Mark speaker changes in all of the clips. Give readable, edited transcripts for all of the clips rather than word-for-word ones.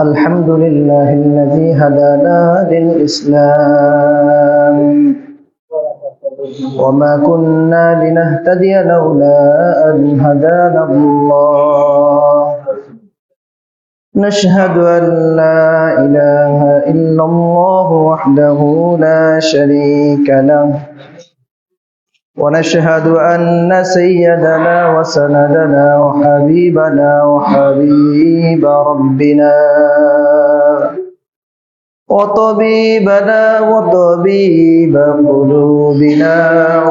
Speaker 1: الحمد لله الذي هدانا للإسلام وما كنا لنهتدي لولا أن هدانا الله نشهد أن لا إله إلا الله وحده لا شريك له ونشهد أن سيدنا وسندنا وحبيبنا وحبيب ربنا وطبيبنا وطبيب قلوبنا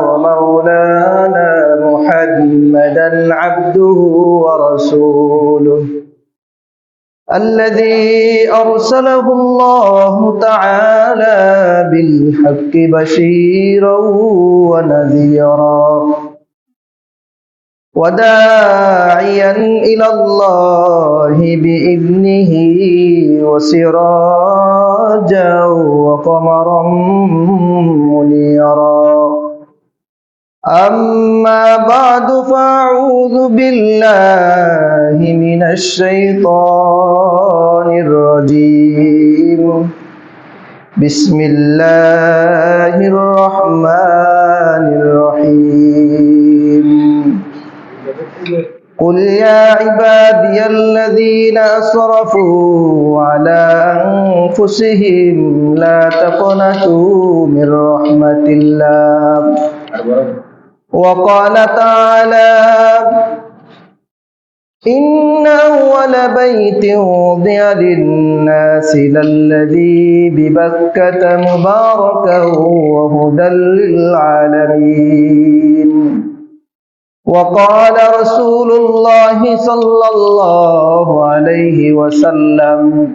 Speaker 1: ومولانا محمدا عبده ورسوله الذي أرسله الله تعالى بالحق بشيرا ونذيرا وداعيا إلى الله بإذنه وسراجا وقمرا منيرا أما بعد فأعوذ بالله من الشيطان الرجيم بسم الله الرحمن الرحيم قل يا عبادي الذين أسرفوا على أنفسهم لا تقنطوا من رحمة الله وقال تعالى إن أول بيت وضع للناس للذي ببكة مباركا وهدى للعالمين وقال رسول الله صلى الله عليه وسلم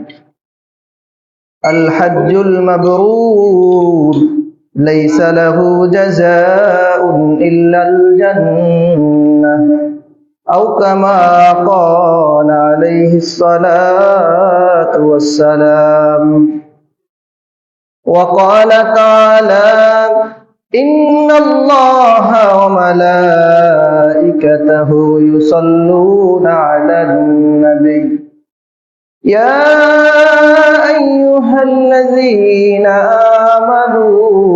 Speaker 1: الحج المبرور ليس له جزاء إلا الجنة أو كما قال عليه الصلاة والسلام وقال تعالى إن الله وملائكته يصلون على النبي يا أيها الذين آمنوا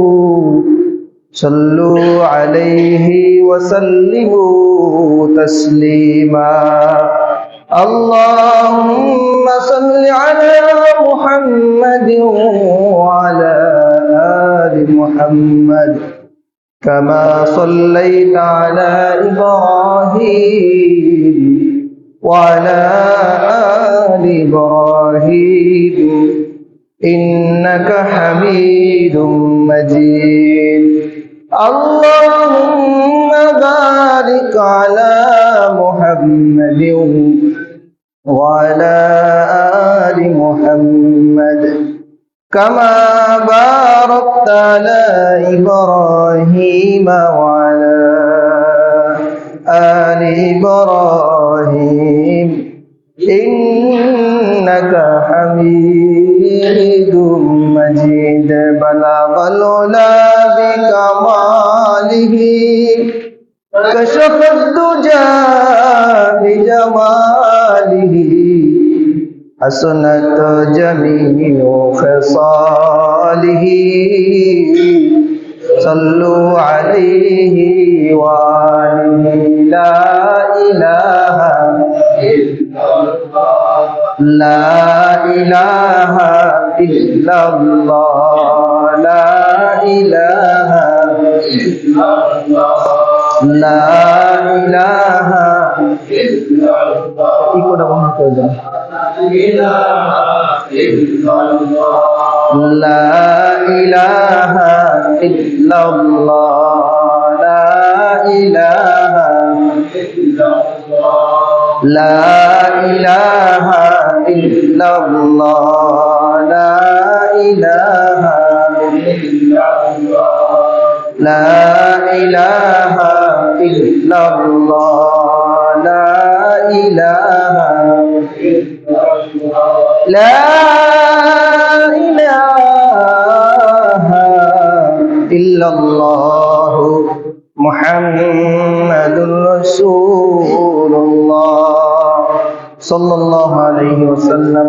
Speaker 1: صلوا عليه وسلموا تسليما اللهم صل على محمد وعلى آل محمد كما صليت على إبراهيم وعلى آل إبراهيم إنك حميد مجيد اللهم بارك على محمد وعلى آل محمد كما باركت على إبراهيم وعلى آل إبراهيم إنك حميد مجيد بلغ العلا بكماله كشف الدجى بجماله حسنت جميع خصاله صلوا عليه وآله لا إله إلا الله لا إله إلا الله لا إله إلا الله لا إله إلا الله لا إله إلا الله لا إله إلا الله لا إله إلا الله لا إله إلا الله لا إله إلا الله لا إله إلا الله لا إله إلا الله محمد رسول الله সাল্লাল্লাহু আলাইহি ওয়াসাল্লাম।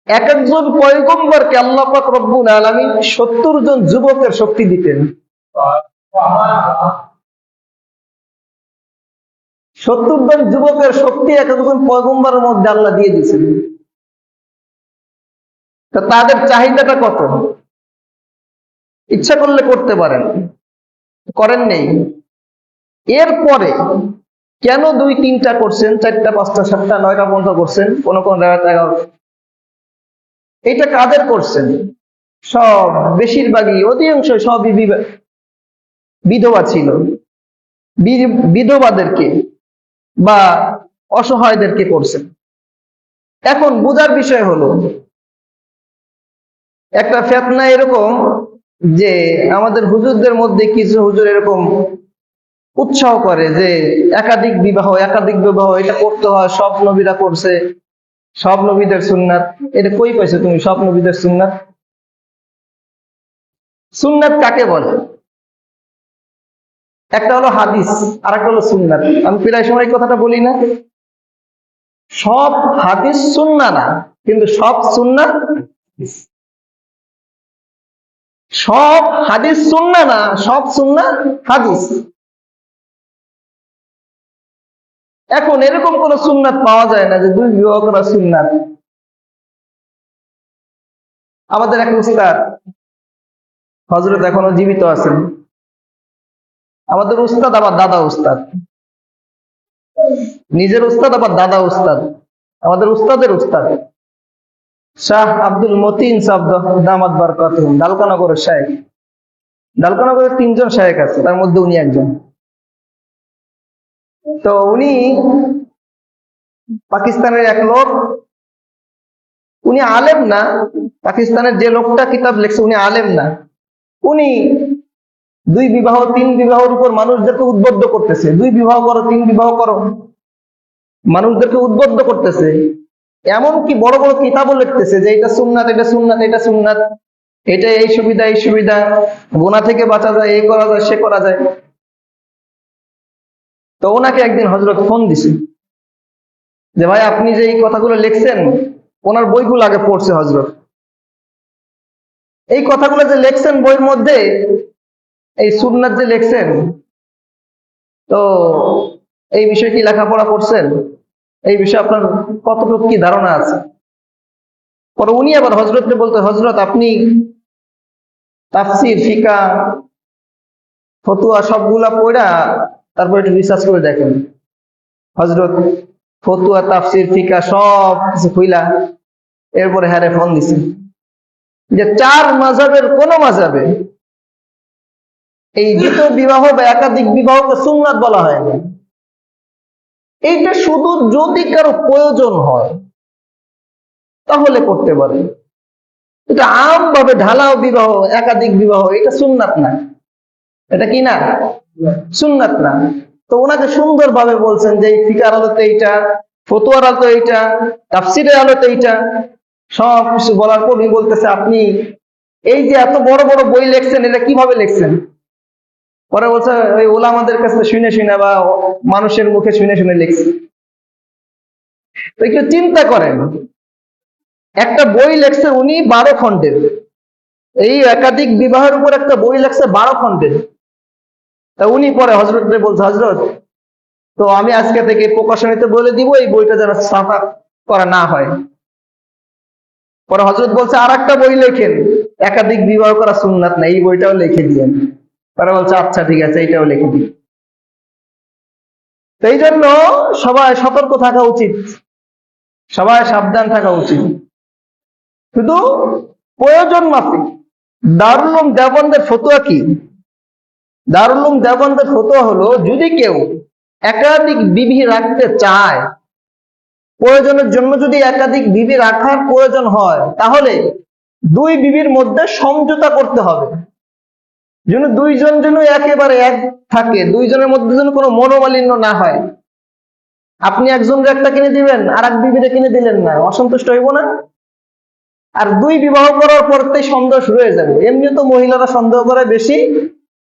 Speaker 1: এক একজন পয়গম্বরকে আল্লাহ পাক রব্বুল আলামিন 70 জন যুবকের শক্তি দিতেন। 70 জন যুবকের শক্তি এক একজন পয়গম্বরের মধ্যে আল্লাহ দিয়ে দিয়েছেন। তা তাদের চাহিদাটা কত? ইচ্ছা করলে করতে পারেন, করেন নেই। এরপরে কেন 2-3টা করছেন, 4টা 5টা 7টা 9টা পর্যন্ত করছেন, কোন কোন জায়গায় 11? এটা কাদের করছেন? সব বেশিরভাগই অধিকাংশ সবই বিধবা ছিল। বিধবাদেরকে বা অসহায়দেরকে করছেন। এখন বোঝার বিষয় হলো, একটা ফিতনা এরকম যে আমাদের হুজুরদের মধ্যে কিছু হুজুর এরকম উৎসাহ করে যে একাধিক বিবাহ এটা করতে হয়, সব নবীরা করছে, সব নবীদের সুন্নাত। এটা কই পাইছো তুমি সব নবীদের সুন্নাত? সুন্নাত কাকে বলে? একটা হলো হাদিস আর একটা হলো সুন্নাত। আমি প্রায় সময় কথাটা বলি না, সব হাদিস সুন্নাহ না, কিন্তু সব সুন্নাত। সব হাদিস সুন্নাহ না, সব সুন্নাত হাদিস। এখন এরকম কোন সুন্নাত পাওয়া যায় না যে 2 বিবাহ করা সুন্নাত। আমাদের এক উস্তাদ হযরত এখনো জীবিত আছেন। আমাদের উস্তাদ আবার দাদা উস্তাদ, নিজের উস্তাদ আবার দাদা উস্তাদ, আমাদের উস্তাদের উস্তাদ শাহ আব্দুল মতিন সাহেব দামাত বারকাতুহুম, ডালকানগরের শায়েখ। ডালকানগরের 3 জন শায়েখ আছে, তার মধ্যে উনি একজন। তো উনি পাকিস্তানের এক লোক, উনি আলেম না। পাকিস্তানের যে লোকটা কিতাব লিখছে উনি আলেম না। উনি 2 বিবাহ 3 বিবাহের উপর মানুষদেরকে উদ্বুদ্ধ করতেছে, 2 বিবাহ করো 3 বিবাহ করো, মানুষদেরকে উদ্বুদ্ধ করতেছে। এমনকি বড় বড় কিতাবও লিখতেছে যে এটা সুন্নাত, এটা সুন্নাত, এটা সুন্নাত, এটা এই সুবিধা এই সুবিধা, গুনাহ থেকে বাঁচা যায়, এই করা যায় সে করা যায়। তো ওনাকে একদিন হযরত ফোন দিছে যে ভাই আপনি যে এই কথাগুলো লিখছেন, ওনার বইগুলো আগে পড়ছে হযরত। এই কথাগুলো যে লিখছেন বইয়ের মধ্যে, এই সুন্নাত যে লিখছেন, তো এই বিষয়ে কি লেখাপড়া করছেন? এই বিষয়ে আপনার কতটুকু কি ধারণা আছে? পরে উনি আবার হযরতকে বলতে, হযরত আপনি তাফসীর, ফিকাহ, ফতুয়া সবগুলা পড়া তারপর একটু রিসার্চ করে দেখেন। হযরত ফতুয়া, তাফসীর, ফিকাহ সব কিছু কইলা এরপরে হ্যারে ফোন দিছে যে 4 মাযহাবের কোন মাযহাবে এই দ্বিতীয় বিবাহ বা একাধিক বিবাহকে সুন্নাত বলা হয় না। এইটা শুধু যদি কারো প্রয়োজন হয় তাহলে করতে পারে। এটা আমভাবে ঢালাও বিবাহ, একাধিক বিবাহ, এটা সুন্নাত না। এটা কি না? সুন্নাত না। তো ওনাকে সুন্দরভাবে বলছেন যে ফিকার আলোতে এইটা, ফতোয়ার আলোতে এইটা, তাফসীরের আলোতে এইটা, সব কিছু বলার পর উনি বলতেছে আপনি এই যে এত বড় বড় বই লিখছেন এটা কিভাবে লিখছেন? পরে বলছে ওই ওলামাদের কাছে শুনে শুনে বা মানুষের মুখে শুনে শুনে লিখছি। তো একটু চিন্তা করেন, একটা বই লেখছে উনি 12 খণ্ডের, এই একাধিক বিবাহের উপর একটা বই লেখছে 12 খণ্ডের। তা উনি পরে হযরতকে বলছে হযরত, তো আমি আজকে থেকে প্রকাশনীতে বলে দিব এই বইটা যেন ছাপা করা না হয়। পরে হযরত বলছে আর একটা বই লেখেন, একাধিক বিবাহ করা সুন্নাত না, এই বইটাও লিখে দিয়েন। পরে বলছে আচ্ছা ঠিক আছে, এইটাও লিখে দিই। তো এই জন্য সবাই সতর্ক থাকা উচিত, সবাই সাবধান থাকা উচিত। শুধু প্রয়োজন মাফিক। দারুল উলুম দেওবন্দের ফতোয়া কি? দারুল উলুম দেওবন্দের ফতোয়া হলো, যদি কেউ একাধিক বিবি রাখতে চায়, প্রয়োজনের জন্য যদি একাধিক বিবি রাখার প্রয়োজন হয়, তাহলে 2 বিবির মধ্যে সমঝোতা করতে হবে, যেন 2 জন যেন একেবারে এক থাকে, 2 জনের মধ্যে যেন কোনো মনোমালিন্য না হয়। আপনি একজনকে একটা কিনে দিবেন, আর এক বিবিরে কিনে দিলেন না, অসন্তুষ্ট হইব না? আর 2 বিবাহ করার পরতেই সন্দেহ শুরু হয়ে যাবে। এমনি তো মহিলারা সন্দেহ করে বেশি,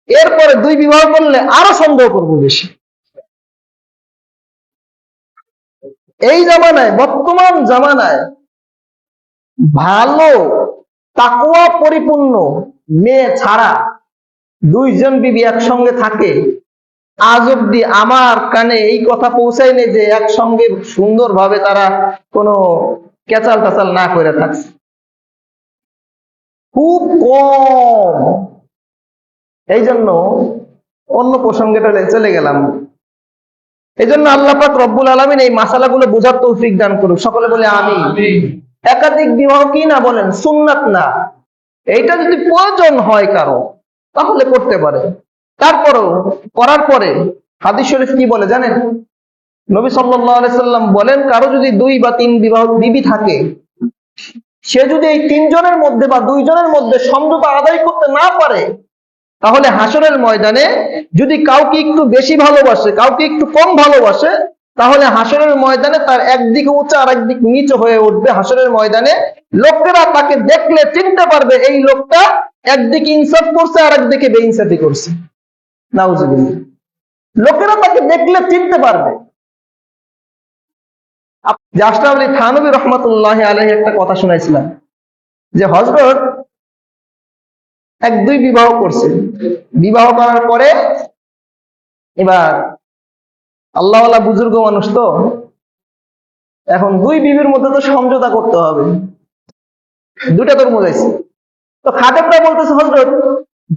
Speaker 1: এরপরে 2 বিবাহ করলে আরো সন্দেহ করবো বেশি। এই জামানায়, বর্তমান জামানায় ভালো তাকওয়া পরিপূর্ণ মেয়ে ছাড়া দুইজন বিবি একসঙ্গে থাকে, আজ অব্দি আমার কানে এই কথা পৌঁছায়নি যে একসঙ্গে সুন্দরভাবে তারা কোনো কেচাল টাচাল না করে থাকছে, খুব কম। এই জন্য অন্য প্রসঙ্গে চলে গেলাম। এই জন্য আল্লাহ পাক রব্বুল আলামিন এই মাসালাগুলো বোঝার তৌফিক দান করুক, সকলে বলে আমিন। একাধিক বিবাহ কি না বলেন, সুন্নাত না। এইটা যদি প্রয়োজন হয় কারো তাহলে করতে পারে, তারপরও করার পরে হাদিস শরীফ কি বলে জানেন? নবী সাল্লাল্লাহু আলাইহি সাল্লাম বলেন, কারো যদি 2 বা 3 বিবি থাকে, সে যদি এই 3 জনের মধ্যে বা 2 জনের মধ্যে সমঝোতা আদায় করতে না পারে, তাহলে হাসরের ময়দানে যদি কাউকে একটু বেশি ভালোবাসে, কাউকে একটু কম ভালোবাসে, তাহলে হাসরের ময়দানে তার একদিক উঁচা আর একদিক নিচু হয়ে উঠবে। হাসরের ময়দানে লোকেরা তাকে দেখলে চিনতে পারবে এই লোকটা একদিকে ইনসাফ করছে আর একদিকে বেইনসাফি করছে। নাউজুবিল্লাহ। লোকেরা তাকে দেখলে চিনতে পারবে। আশরাফ আলী থানভী রহমাতুল্লাহি আলাইহি একটা কথা শুনাইছিলাম যে হযরত 1-2 বিবাহ করছে, বিবাহ করার পরে এবার আল্লাহওয়ালা বুজুর্গ মানুষ তো, এখন 2 বিবির মধ্যে তো সমঝোতা করতে হবে, 2টা তরমুজ আছে। তো খাদেমটা বলতেছে, হযরত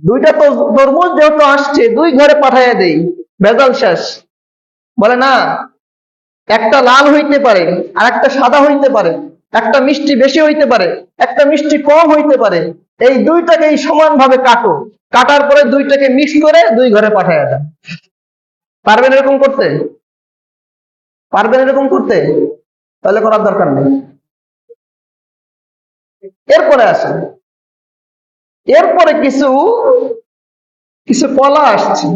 Speaker 1: 2টা তো তরমুজ যেহেতু আসছে, 2 ঘরে পাঠাইয়া দেই, ভেজাল শেষ। বলে না, একটা লাল হইতে পারে আর একটা সাদা হইতে পারে, একটা মিষ্টি বেশি হইতে পারে, একটা মিষ্টি কম হইতে পারে, এই 2টাকেই সমানভাবে কাটো, কাটার পরে 2টাকে মিক্স করে 2 ঘরে পাঠাইয়া দেন। পারবেন এরকম করতে? পারবেন এরকম করতে? তাহলে করার দরকার নেই। এরপরে আসেন, এরপরে কিছু কলা আসছে,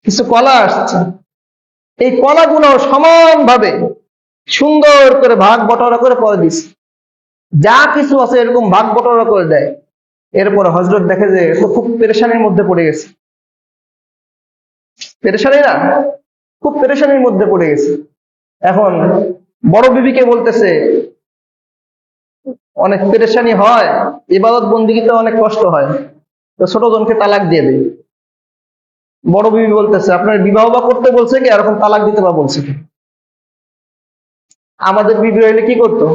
Speaker 1: কিছু কলা আসছে। এই কলাগুলো সমানভাবে সুন্দর করে ভাগ বটরা করে পরে দিচ্ছে, যা কিছু আছে এরকম ভাগ বটরা করে দেয়। এরপরে হযরত দেখে যে খুব পেরেশানির মধ্যে পড়ে গেছে, পেরেশানি না, খুব পেরেশানির মধ্যে পড়ে গেছে। এখন বড় বিবিকে বলতেছে, অনেক পেরেশানি হয়, ইবাদত বন্দিগিতে অনেক কষ্ট হয়, তো ছোট জনকে তালাক দিয়ে দেয়। বড় বিবি বলতেছে, আপনার বিবাহ বা করতে বলছে কি, এরকম তালাক দিতে বা বলছে কি? আমাদের বিবি হইলে কি করতো?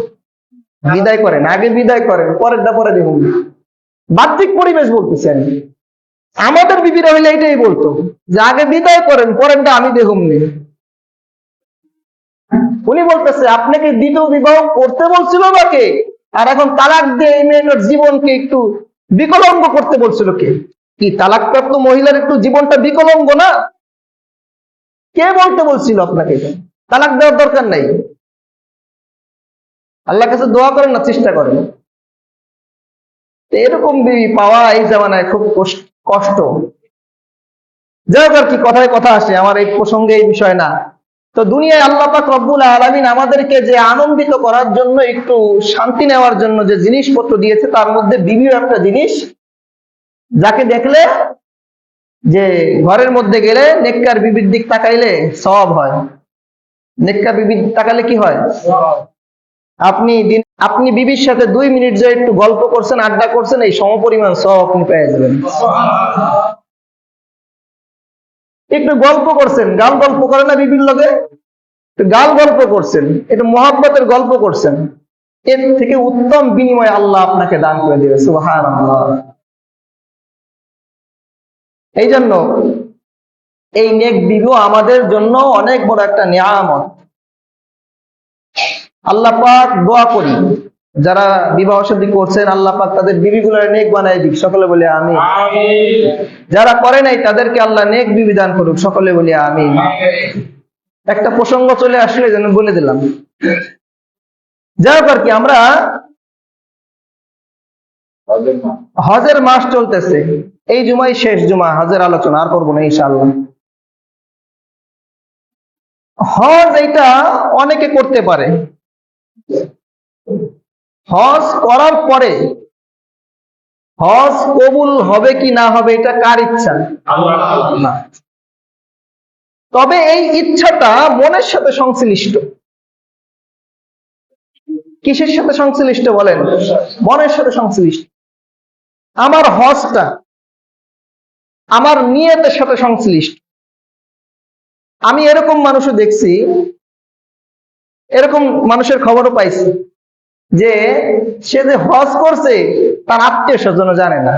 Speaker 1: বিদায় করেন, আগে বিদায় করেন, পরেরটা পরে দেখুন। বাহ্যিক পরিবেশ বলতেছে আমি। আমাদের বিবিরা হইলে এটাই বলতো যে আগে বিদায় করেন, পরেরটা আমি দেখুন নি। উনি বলতেছে, আপনাকে দ্বিতীয় বিবাহ করতে বলছিল বা কে? আর এখন তালাক দিয়ে এই মেয়েটার জীবনকে একটু বিকলাঙ্গ করতে বলছিল কে? কি তালাকপ্রাপ্ত মহিলার একটু জীবনটা বিকলাঙ্গ না? কে বলতে বলছিল আপনাকে? তালাক দেওয়ার দরকার নাই। আল্লাহর কাছে দোয়া করেন না, চেষ্টা করেন। এরকম বিবি পাওয়া এই জামানায় খুব কষ্ট। যাই হোক, আর কি কথায় কথা আসে, আমার এই প্রসঙ্গে এই বিষয় না। তো দুনিয়ায় আল্লাহ পাক রব্বুল আলামিন আমাদেরকে যে আনন্দিত করার জন্য, একটু শান্তি নেওয়ার জন্য যে জিনিসপত্র দিয়েছে, তার মধ্যে বিবিও একটা জিনিস, যাকে দেখলে, যে ঘরের মধ্যে গেলে নেককার বিবির দিক তাকাইলে সওয়াব হয়। নেককার বিবির তাকালে কি হয়? আপনি বিবির সাথে 2 মিনিট যে একটু গল্প করছেন, আড্ডা করছেন, এই সমপরিমাণ সওয়াব আপনি পেয়ে যাবেন। একটু গল্প করছেন, গাল গল্প করে না বিবির লগে, গাল গল্প করছেন, একটু মহব্বতের গল্প করছেন, এর থেকে উত্তম বিনিময় আল্লাহ আপনাকে দান করে দেবে। সুবহানাল্লাহ। এই জন্য এই নেক বিবিও আমাদের জন্য অনেক বড় একটা নিয়ামত। আল্লাহ পাক দোয়া করি, যারা বিবাহ শাদী করছেন, আল্লাহ পাক তাদের বিবিগুলোর নেক বানায় দিক, সকলে বলি আমিন। যারা করে নাই তাদেরকে আল্লাহ নেক বিবি দান করুক, সকলে বলি আমিন। একটা প্রসঙ্গ চলে আসলে যেন বলে দিলাম। যাই হোক, আর কি, আমরা হজের মাস চলতেছে, এই জুমাই শেষ জুমা, হজের আলোচনা আর করবো না ইনশাআল্লাহ। হজ এটা অনেকে করতে পারে, হজ করার পরে হজ কবুল হবে কি না হবে এটা কার ইচ্ছা? আল্লাহ। তবে এই ইচ্ছাটা মনের সাথে সংশ্লিষ্ট। কিসের সাথে সংশ্লিষ্ট বলেন? মনের সাথে সংশ্লিষ্ট। আমার হজটা আমার নিয়তের সাথে সংশ্লিষ্ট। আমি এরকম মানুষও দেখছি, এরকম মানুষের খবরও পাইছি যে সে যে হজ করছে তার আত্মীয় স্বজন জানে না।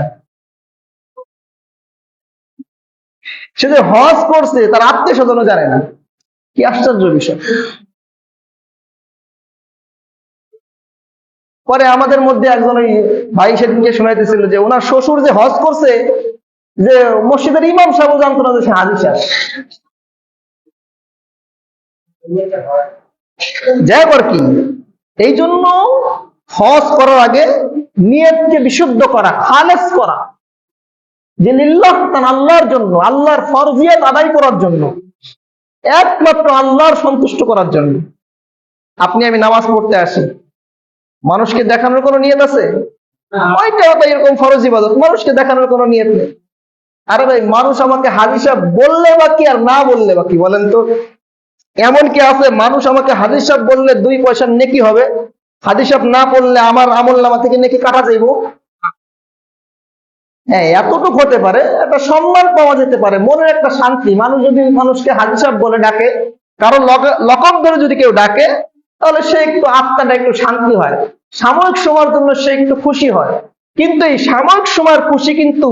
Speaker 1: সে যে হজ করছে তার আত্মীয় স্বজন জানে না। কি আশ্চর্য বিষয়। পরে আমাদের মধ্যে একজন ওই ভাই সেদিনকে শোনাইতেছিল যে ওনার শ্বশুর যে হজ করছে, যে মসজিদের ইমাম সাহেব জানতো না যে সে হাজি সাহেব। যাই হোক কি, এই জন্য হজ করার আগে নিয়তকে বিশুদ্ধ করা, খালেস করা, যে লিল্লাহ, আল্লাহর জন্য, আল্লাহর ফরজিয়াত আদায় করার জন্য, একমাত্র আল্লাহর সন্তুষ্ট করার জন্য। আপনি আমি নামাজ পড়তে আসি, মানুষকে দেখানোর কোনো নিয়ত আছে? এরকম ফরজ ইবাদত, মানুষকে দেখানোর কোনো নিয়ত নেই। আরে ভাই, মানুষ আমাকে হাজি সাহেব বললে বা কি আর না বললে বা কি বলেন তো? এমন কি আছে মানুষ আমাকে হাজি সাহেব বললে 2 পয়সার নেকি হবে, হাজি সাহেব না বললে আমার আমলনামা থেকে নেকি কাটা যাইব? হ্যাঁ, এতটুকু হতে পারে, একটা সম্মান পাওয়া যেতে পারে, মনের একটা শান্তি। মানুষ যদি মানুষকে হাজি সাহেব বলে ডাকে, কারো লকব ধরে যদি কেউ ডাকে, তাহলে সে একটু আত্মাটা একটু শান্তি হয়, সাময়িক সময়ের জন্য সে একটু খুশি হয়। কিন্তু এই সাময়িক সময়ের খুশি কিন্তু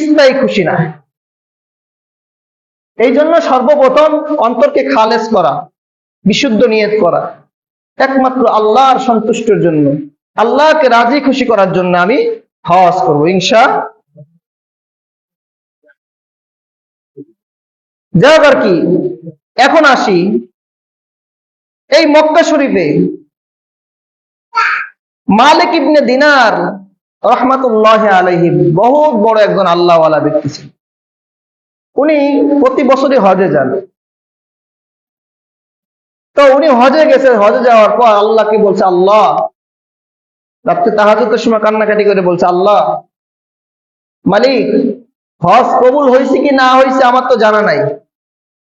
Speaker 1: স্থায়ী খুশি না। এই জন্য সর্বপ্রথম অন্তরকে খালেস করা, বিশুদ্ধ নিয়ত করা, একমাত্র আল্লাহর সন্তুষ্টির জন্য, আল্লাহকে রাজি খুশি করার জন্য আমি হজ করবো ইনশাআল্লাহ। যাক আর কি, এখন আসি এই মক্কা শরীফে মালিক ইবনে দিনার রহমাতুল্লাহ আলাইহি বহুত বড় একজন আল্লাহওয়ালা ব্যক্তি ছিল। উনি প্রতি বছরই হজে যান। তো উনি হজে গেছে, হজে যাওয়ার পর আল্লাহকে বলছে, আল্লাহ, রাত্রে তাহাজ্জুদের সময় কান্নাকাটি করে বলছে, আল্লাহ মালিক, হজ কবুল হয়েছে কি না হয়েছে আমার তো জানা নাই।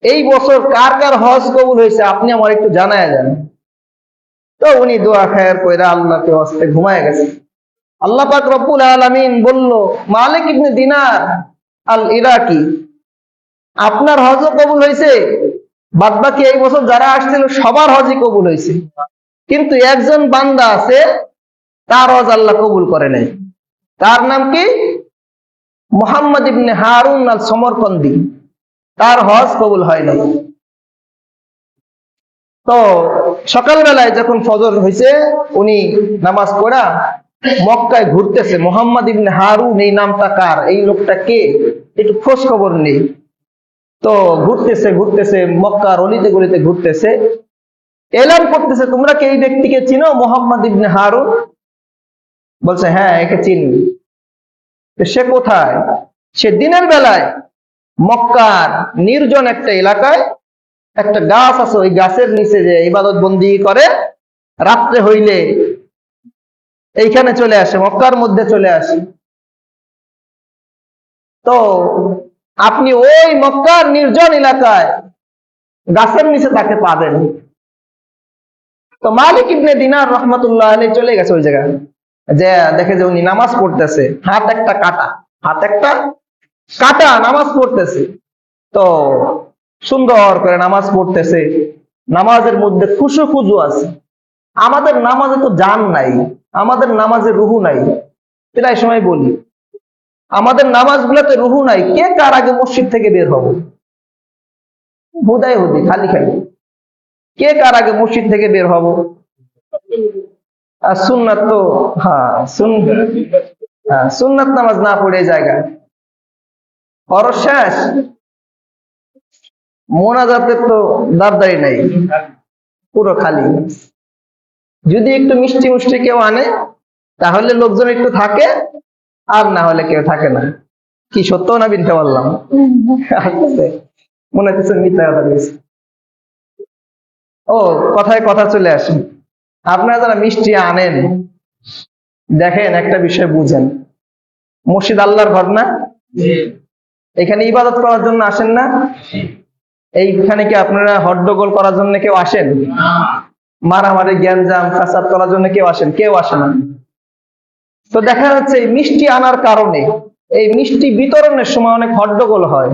Speaker 1: এই বছর কার কার হজ কবুল হয়েছে আপনি আমার একটু জানায় দেন। তো উনি দোয়া খায়ের কইরা আল্লাহকে হস্তে ঘুমায় গেছে। আল্লাহ পাক রব্বুল আলামিন বলল, মালিক ইবনে দিনার আল ইরাকি, আপনার হজও কবুল হয়েছে, বাদ বাকি এই বছর যারা আসছিল সবার হজই কবুল হয়েছে, কিন্তু একজন বান্দা আছে তার হজ আল্লাহ কবুল করে নাই। তার নাম কি? মুহাম্মদ ইবনে হারুন আল সমরকন্দি। তার হজ কবুল হয় নাই। তো সকালবেলায় যখন ফজর হয়েছে, উনি নামাজ পড়া মক্কায় ঘুরতেছে। মুহাম্মদ ইবনে হারুন এই নামটা কার, এই লোকটা কে, একটু খোঁজ খবর নেই। তো ঘুরতেছে ঘুরতেছে মক্কার অলিতে গলিতে ঘুরতেছে, এলান করতেছে, তোমরা কি এই ব্যক্তিকে চিনো, মুহাম্মদ ইবনে হারুন? বলছে, হ্যাঁ, একে চিনি। সে কোথায়? সে দিনের বেলায় মক্কার নির্জন একটা এলাকায় একটা গাছ আছে, ওই গাছের নিচে যে ইবাদত বন্দি করে, রাত্রে হইলে এইখানে চলে আসে, মক্কার মধ্যে চলে আসে। তো আপনি ওই মক্কার নির্জন এলাকায় গাছের নিচে তাকে পাবেন। তো মালিক ইবনে দিনার রহমাতুল্লাহ আলাইহি চলে গেছে ওই জায়গায়, যে দেখে যে উনি নামাজ পড়তেছে, হাত একটা কাটা নামাজ পড়তেছে। তো সুন্দর করে নামাজ পড়তেছে, নামাজের মধ্যে খুশু আছে। আমাদের নামাজে তো জান নাই, আমাদের নামাজে রুহু নাই। প্রায় সময় বলি, আমাদের নামাজগুলোতে রুহু নাই। কে কার আগে মসজিদ থেকে বের হবো? হুদাই হুদি, খালি খালি। কে কার আগে মসজিদ থেকে বের হবো? আর সুন্নাত তো, সুন্নাত নামাজ না পড়ে জায়গা ফরজ শেষ, মোনাজাতের তো দাবদারি নাই, পুরো খালি। যদি একটু মিষ্টি মুষ্টি কেউ আনে তাহলে লোকজন একটু থাকে, আর না হলে কেউ থাকে না। কি সত্য না মিথ্যা বললাম? মনে হচ্ছে মিথ্যা কথা বলছি। ও, কথায় কথা চলে আসে। আপনারা যারা মিষ্টি আনেন, দেখেন একটা বিষয় বুঝেন, মসজিদ আল্লাহর ঘর না? এখানে ইবাদত করার জন্য আসেন না? এইখানে কি আপনারা হট্টগোল করার জন্য কেউ আসেন? মারামারি গ্যাঞ্জাম কাসাব করার জন্য কেউ আসে না। তো দেখা যাচ্ছে এই মিষ্টি আনার কারণে এই মিষ্টি বিতরণের সময় অনেক হট্টগোল হয়,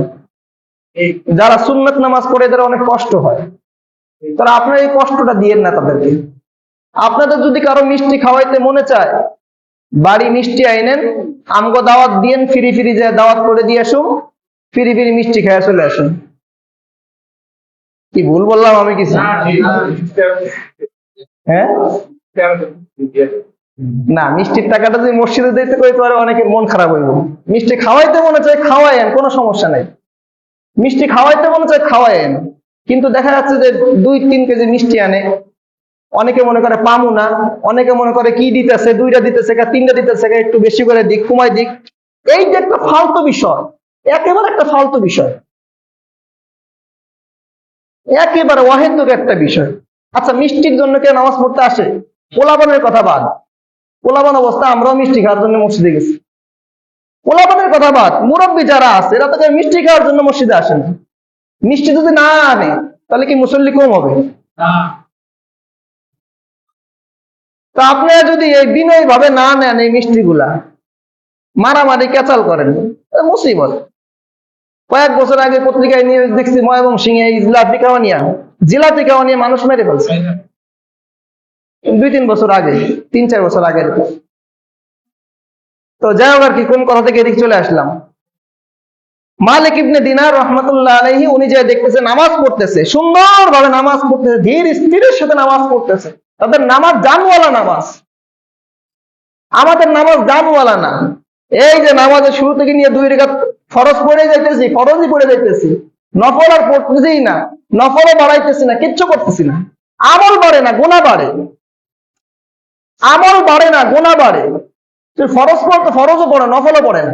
Speaker 1: যারা সুন্নত নামাজ পড়ে এদের অনেক কষ্ট হয়। তারা আপনার এই কষ্টটা দিয়েন না তাদেরকে। আপনাদের যদি কারো মিষ্টি খাওয়াইতে মনে চায়, বাড়ি মিষ্টি আইনেন, আমগো দাওয়াত দিয়েন, ফিরি ফিরি যায় দাওয়াত করে দিয়ে আসুন, ফিরি ফিরি মিষ্টি খেয়ে চলে আসুন। কি ভুল বললাম আমি কিছু? হ্যাঁ না, মিষ্টির টাকাটা যদি মসজিদে দিতে কইতে পারে অনেকের মন খারাপ হইব। মিষ্টি খাওয়াইতে মনে চায় খাওয়াইন, কোনো সমস্যা নাই। মিষ্টি খাওয়াইতে মনে চায় খাওয়াইন, কিন্তু দেখা যাচ্ছে যে 2-3 কেজি মিষ্টি আনে, অনেকে মনে করে পামু না, অনেকে মনে করে কি দিতেছে, 2টা দিতেছে, 3টা দিতেছে, একটু বেশি করে দিক, কমাই দিক। এই যে একটা ফালতু বিষয়, একেবারে একটা ফালতু বিষয়, একেবারে অহেতুক একটা বিষয়। আচ্ছা, মিষ্টির জন্য কে নামাজ পড়তে আসে? পোলাপানের কথা বাদ, পোলাপান অবস্থা আমরাও মিষ্টি খাওয়ার জন্য মসজিদে গেছি। পোলাপানের কথা বাদ, মুরব্বী যারা আছে এরা তো মিষ্টি খাওয়ার জন্য মসজিদে আসে না। মিষ্টি যদি না আনে তাহলে কি মুসল্লি কম হবে? তা আপনি যদি এই বিনয় ভাবে না নেন এই মিষ্টিগুলা, মারামারি কেচাল করেন, মুসিবত। কয়েক বছর আগে পত্রিকায় নিয়ে দেখছি ময়মনসিংহে জিলাপি খাওয়া নিয়ে মানুষ মেরে ফেলছে। 2-3 বছর আগে, 3-4 বছর আগে। তো যাই হোক আর কি, কোন কথা থেকে এদিকে চলে আসলাম। মালিক ইবনে দিনার রহমাতুল্লাহ আলাইহি, উনি যে দেখতেছে নামাজ পড়তেছে, সুন্দরভাবে নামাজ পড়তেছে, ধীর স্থিরের সাথে নামাজ পড়তেছে। তাদের নামাজ জানওয়ালা নামাজ, আমাদের নামাজ জানওয়ালা না। এই যে নামাজের শুরু থেকে নিয়ে 2 রাকাত ফরজ পড়ে যাইতেছি, ফরজই পড়ে যাইতেছি, নফল আর পড়তেছি না, নফলও বাড়াইতেছি না, কিচ্ছু করতেছি না। আমল বাড়ে না, গুনাহ বাড়ে। আমল বাড়ে না, গুনাহ বাড়ে। তুই ফরজ পড়তে ফরজও পড়ে, নফলও পড়ে না।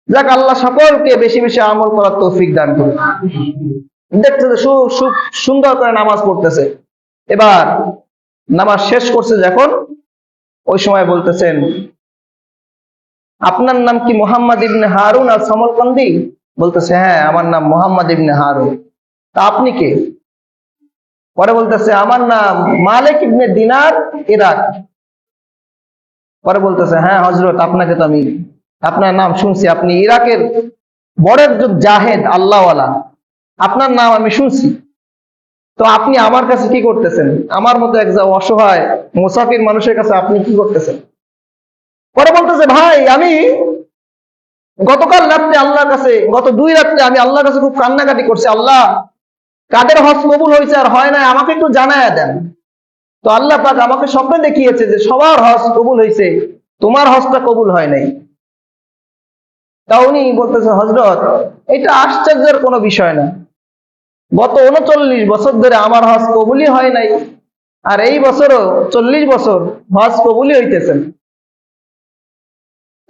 Speaker 1: যাক, আল্লাহ সকলকে বেশি বেশি আমল করার তৌফিক দান করুন। দেখতেছে সুন্দর করে নামাজ পড়তেছে। এবার নামাজ শেষ করছে যখন, ওই সময় বলতেছেন, আপনার নাম কি মুহাম্মদ ইবনে হারুন আল সমরকন্দি? বলতেছে, হ্যাঁ আমার নাম মুহাম্মদ ইবনে হারুন। তা আপনি কে? পরে বলতেছে, আমার নাম মালিক ইবনে দিনার, ইরাক। পরে বলতেছে, হ্যাঁ হযরত, আপনাকে তো আমি আপনার নাম শুনছি, আপনি ইরাকের বড় একজন জাহেদ আল্লাহওয়ালা, আপনার নাম আমি শুনছি। তো আপনি আমার কাছে কি করতেছেন? আমার মতো এক অসহায় মুসাফির মানুষের কাছে আপনি কি করতেছেন? পরে বলতেছে, ভাই আমি গতকাল রাত্রে আল্লাহর কাছে, গত 2 রাত্রে আমি আল্লাহর কাছে খুব কান্নাকাটি করছি, আল্লাহ কাদের হজ কবুল হয়েছে আর হয় নাই আমাকে একটু জানায়া দেন। তো আল্লাহ পাক আমাকে স্বপ্নে দেখিয়েছে যে সবার হজ কবুল হয়েছে, তোমার হজটা কবুল হয় নাই। তা উনি বলতেছে, হযরত এটা আশ্চর্যের কোনো বিষয় না, গত 39 বছর ধরে আমার হজ কবুলই হয় নাই, আর এই বছরও 40 বছর হজ কবুলই হইতেছেন।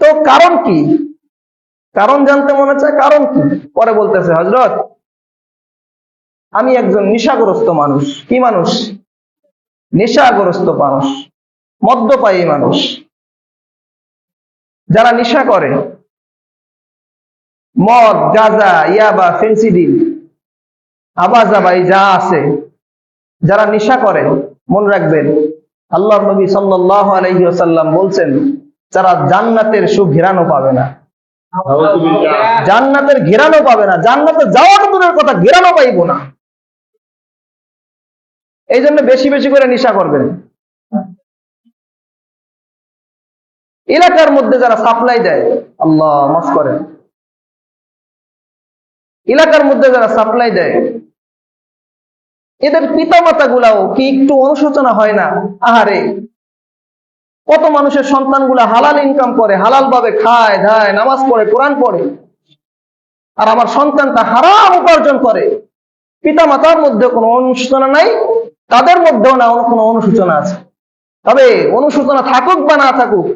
Speaker 1: তো কারণ কি? কারণ জানতে মনে চায়, কারণ কি? পরে বলতেছে, হযরত আমি একজন নেশাগ্রস্ত মানুষ। কি মানুষ? নেশাগ্রস্ত মানুষ, মদ্যপায়ী মানুষ। যারা নেশা করে, মদ, গাঁজা, ইয়াবা, ফেন্সিডিল, আবাজাবাই যা আছে, যারা নেশা করে, মনে রাখবেন আল্লাহর নবী সাল্লাল্লাহু আলাইহি ওয়াসাল্লাম বলছেন, যারা জান্নাতের সুঘ্রাণও পাবে না, জান্নাতের ঘেরানো পাবে না, জান্নাতে যাওয়ার দূরের কথা, ঘেরানো পাইব না। এই জন্য বেশি বেশি করে নেশা করবেন। এলাকার মধ্যে যারা সাপ্লাই দেয়, আল্লাহ মাফ করেন, এলাকার মধ্যে যারা সাপ্লাই দেয়, এদের পিতামাতা গুলাও কি একটু অনুশোচনা হয় না? আহারে, কত মানুষের সন্তানগুলা হালাল ইনকাম করে, হালাল ভাবে খায় ধায়, নামাজ পড়ে, কোরআন পড়ে, আর আমার সন্তানটা হারাম উপার্জন করে। পিতা মাতার মধ্যে কোনো অনুশোচনা নাই, তাদের মধ্যেও না কোনো অনুশোচনা আছে। তবে অনুশোচনা থাকুক বা না থাকুক,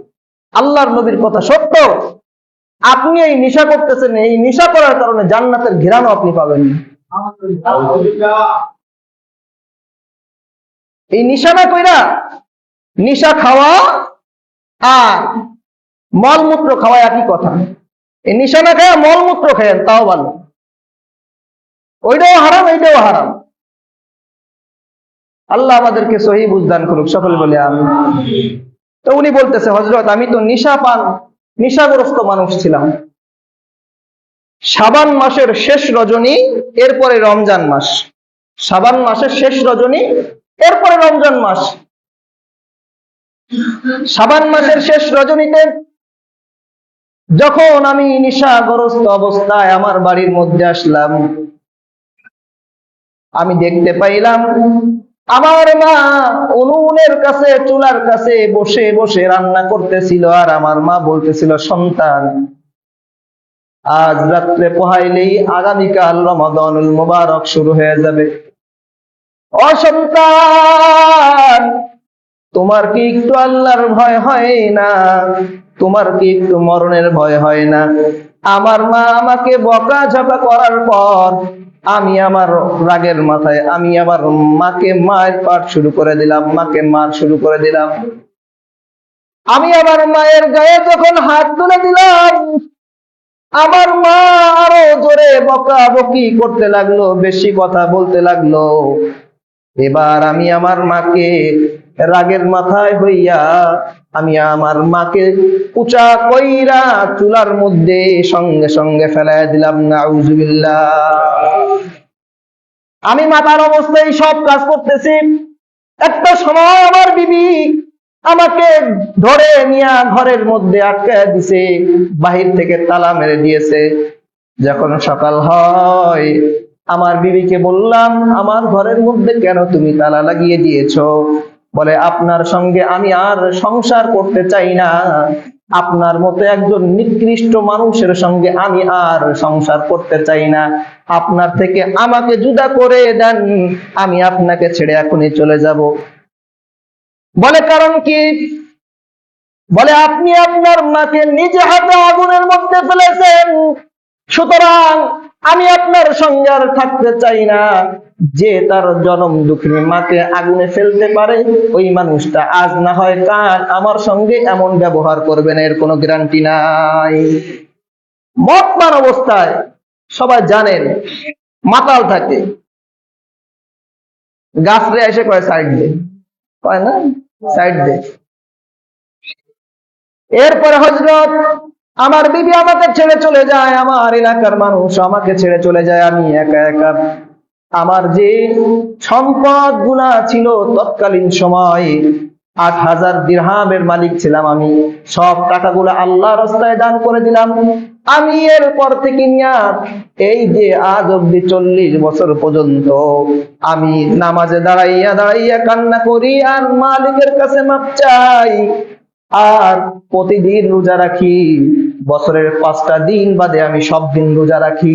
Speaker 1: আল্লাহর নবীর কথা সত্য, আপনি এই নেশা করতেছেন, এই নেশা করার কারণে জান্নাতের ঘেরানো আপনি পাবেন না। এই নেশা না কইরা, নেশা খাওয়া আর মলমূত্র খাওয়া একই কথা। এই নেশা না খাওয়া মলমূত্র খায়েন, তাও ভালো, ওইটাও হারাম, এইটাও হারাম। আল্লাহ আমাদেরকে সহি বুঝদান করুক, সকলে বলে আমিন। তো উনি বলতেছে, হযরত আমি তো নেশাগ্রস্ত মানুষ ছিলাম। শাবান মাসের শেষ রজনী, এরপরে রমজান মাস। শাবান মাসের শেষ রজনী, এরপরে রমজান মাস। শাবান মাসের শেষ রজনীতে যখন আমি নেশাগ্রস্ত অবস্থায় আমার বাড়ির মধ্যে আসলাম, আমি দেখতে পাইলাম আমার মা উনুনের কাছে, চুলার কাছে বসে বসে রান্না করতেছিল। আর আমার মা বলতেছিল, সন্তান, আজ রাত্রে পোহাইলেই আগামীকাল রমাদানুল মুবারক শুরু হয়ে যাবে। ও সন্তান, তোমার কি একটু আল্লাহর ভয় হয় না? তোমার কি একটু মরণের ভয় হয় না? আমার মা আমাকে বকাঝকা করার পর আমি আমার রাগের মাথায় আমি আবার মাকে মায়ের পাঠ শুরু করে দিলাম, মাকে মার শুরু করে দিলাম। আমি আমার মায়ের গায়ে যখন হাত তুলে দিলাম, আমার মা আরো জোরে বকাবকি করতে লাগলো, বেশি কথা বলতে লাগলো। এবার আমি আমার মাকে রাগের মাথায় হইয়া আমি আমার মাকে উঁচা কইরা চুলার মধ্যে সঙ্গে সঙ্গে ফেলাইয়া দিলাম। নাউজুবিল্লাহ। আমি মাতার অবস্থায় সব কাজ করতেছি। একটা সময় আমার বিবি আমাকে ধরে নিয়ে ঘরের মধ্যে আটকায় দিছে, বাহির থেকে তালা মেরে দিয়েছে। যখন সকাল হয়, আমার বিবিকে বললাম, আমার ঘরের মধ্যে কেন তুমি তালা লাগিয়ে দিয়েছো? বলে, আপনার সঙ্গে আমি আর সংসার করতে চাই না। আপনার মতো একজন নিকৃষ্ট মানুষের সঙ্গে আমি আর সংসার করতে চাই না। আপনার থেকে আমাকে জুদা করে দেন, আমি আপনাকে ছেড়ে এখনই চলে যাব। বলে, কারণ কি? বলে, আপনি আপনার মাকে নিজে হাতে আগুনের মধ্যে ফেলেছেন, সুতরাং আমি আপনার সঙ্গে আর থাকতে চাই না। যে তার জনম দুঃখিনী মাকে আগুনে ফেলতে পারে, ওই মানুষটা আজ না হয় কাল আমার সঙ্গে এমন ব্যবহার করবে না, এর কোনো গ্যারান্টি নাই। মদপান অবস্থায় সবাই জানেন মাতাল থাকে, গাছরে এসে কয় সাইড দে, কয় না সাইড দে। এরপরে হযরত আমার বিবি আমাকে ছেড়ে চলে যায়, আমার এলাকার মানুষ আমাকে ছেড়ে চলে যায়। আমি একা একা আমার যে সম্পদ গুলা ছিল, তৎকালীন সময় ৮,০০০ দিরহামের মালিক ছিলাম আমি, সব টাকাগুলো আল্লাহর রাস্তায় দান করে দিলাম। আমি এরপর থেকে নিয়া এই যে আজ অব্দি ৪০ বছর পর্যন্ত আমি নামাজে দাঁড়াইয়া দাঁড়াইয়া কান্না করি আর মালিকের কাছে মাপ চাই। আর প্রতিদিন রোজা রাখি, বছরের ৫টা দিন বাদে আমি সব দিন রোজা রাখি।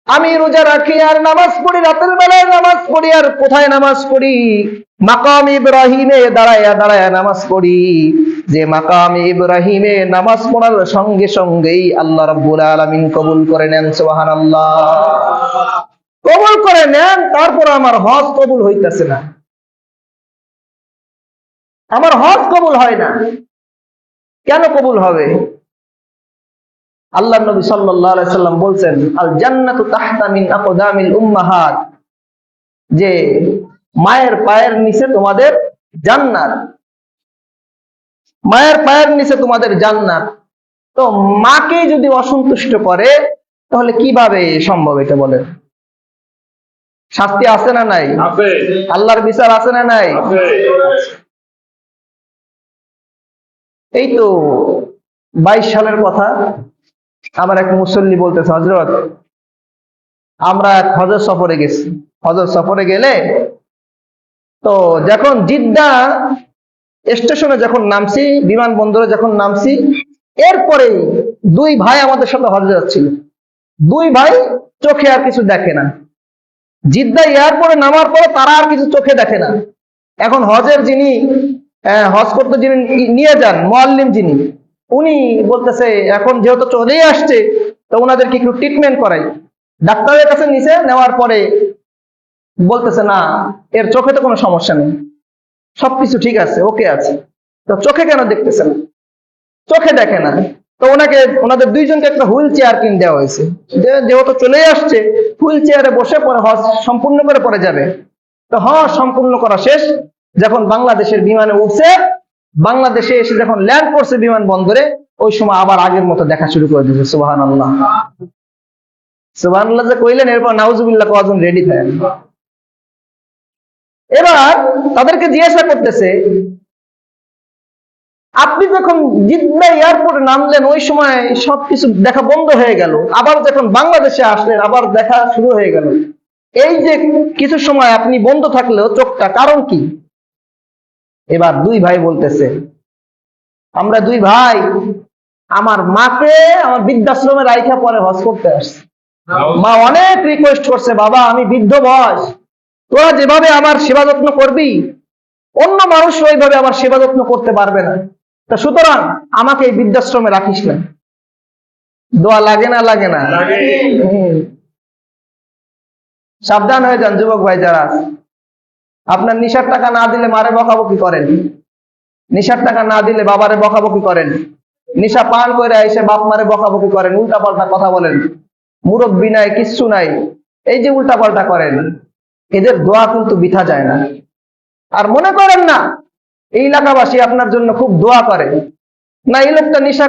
Speaker 1: আমি রোজা রাখি আর নামাজ পড়ি, রাতের বেলায় নামাজ পড়ি। আর কোথায় নামাজ পড়ি? মাকাম ইব্রাহিমে দাঁড়ায়া দাঁড়ায়া নামাজ পড়ি। যে মাকাম ইব্রাহিমে নামাজ পড়ার সঙ্গে সঙ্গেই আল্লাহ রাব্বুল আলামিন কবুল করে নেন। সুবহানাল্লাহ। কবুল করে নেন, তারপর আমার হজ কবুল হইতেছে না, আমার হজ কবুল হয় না। কেন কবুল হবে? আল্লাহর নবী সাল্লাল্লাহু আলাইহি সাল্লাম বলছেন, আল জান্নাতু তাহতা মিন আকদামিল উম্মাহাত, যে মায়ের পায়ের নিচে তোমাদের জান্নাত, মায়ের পায়ের নিচে তোমাদের জান্নাত। তো মাকে যদি অসন্তুষ্ট করে তাহলে কিভাবে সম্ভব? এটা বলেন। শাস্তি আছে না নাই? আল্লাহর বিচার আছে না নাই? এই তো 22 সালের কথা, আমার এক মুসল্লি বলতেছে, হযরত আমরা এক হজের সফরে গেছি। হজের সফরে গেলে তো যখন জিদ্দা স্টেশনে যখন নামছি, বিমানবন্দরে যখন নামছি, এরপরে 2 ভাই আমাদের সাথে হজে যাচ্ছিল। 2 ভাই চোখে আর কিছু দেখে না। জিদ্দা এয়ারপোর্টে নামার পরে তারা আর কিছু চোখে দেখে না। এখন হজের যিনি হজ করতে যিনি নিয়ে যান, মুআল্লিম যিনি, উনি বলতেছে, এখন যেহেতু চলেই আসছে তো ওনাদেরকে একটু ট্রিটমেন্ট করাই। ডাক্তারের কাছে নিচে নেওয়ার পরে বলতেছে, না, এর চোখে তো কোনো সমস্যা নেই, সবকিছু ঠিক আছে, ওকে আছে। তো চোখে কেন দেখতেছে না? চোখে দেখে না। তো ওনাদের 2 জনকে একটা হুইল চেয়ার কিনে দেওয়া হয়েছে, যেহেতু চলেই আসছে হুইল চেয়ারে বসে পরে হজ সম্পূর্ণ করে পরে যাবে। তো তো সম্পূর্ণ করা শেষ। যখন বাংলাদেশের বিমানে উঠছে, বাংলাদেশে এসে যখন ল্যান্ড করছে বিমান বন্দরে, ওই সময় আবার আগের মতো দেখা শুরু করে দিয়েছে। সুবহানাল্লাহ, সুবহানাল্লাহ যে কইলেন, এরপর নাউজুবিল্লাহ কজন রেডি থাকেন। এবার তাদেরকে জিজ্ঞাসা করতেছে, আপনি যখন জিদ্দা এয়ারপোর্টে নামলেন ওই সময় সবকিছু দেখা বন্ধ হয়ে গেল, আবার যখন বাংলাদেশে আসলেন আবার দেখা শুরু হয়ে গেল, এই যে কিছু সময় আপনি বন্ধ থাকলেও চোখটা, কারণ কি? এবার দুই ভাই বলতেছে, আমরা দুই ভাই আমার মাকে আমার বৃদ্ধাশ্রমে রাইখা পরে হজ করতে আসছে। মা অনেক রিকোয়েস্ট করছে, বাবা আমি বৃদ্ধ বয়স, তোরা যেভাবে আমার সেবা যত্ন করবি অন্য মানুষ ওইভাবে আমার সেবা যত্ন করতে পারবে না, তা সুতরাং আমাকে এই বৃদ্ধাশ্রমে রাখিস না। দোয়া লাগে না? লাগে না? সাবধান হয়ে যান যুবক ভাই যারা আপনার নিশার টাকা না দিলে মারে বকাবকি করেন, নিশার টাকা না দিলে বাবারে বকাবকি করেন, নিশা পান করে এসে বাপ মারে বকাবকি করেন, উল্টা পাল্টা কথা বলেন, মুরব্বি নাই কিচ্ছু নাই, এই যে উল্টা পাল্টা করেন, এদের দোয়া কিন্তু বৃথা যায় না। আর মনে করেন না এই এলাকাবাসী আপনার জন্য খুব দোয়া করে, না এই লোকটা নিশা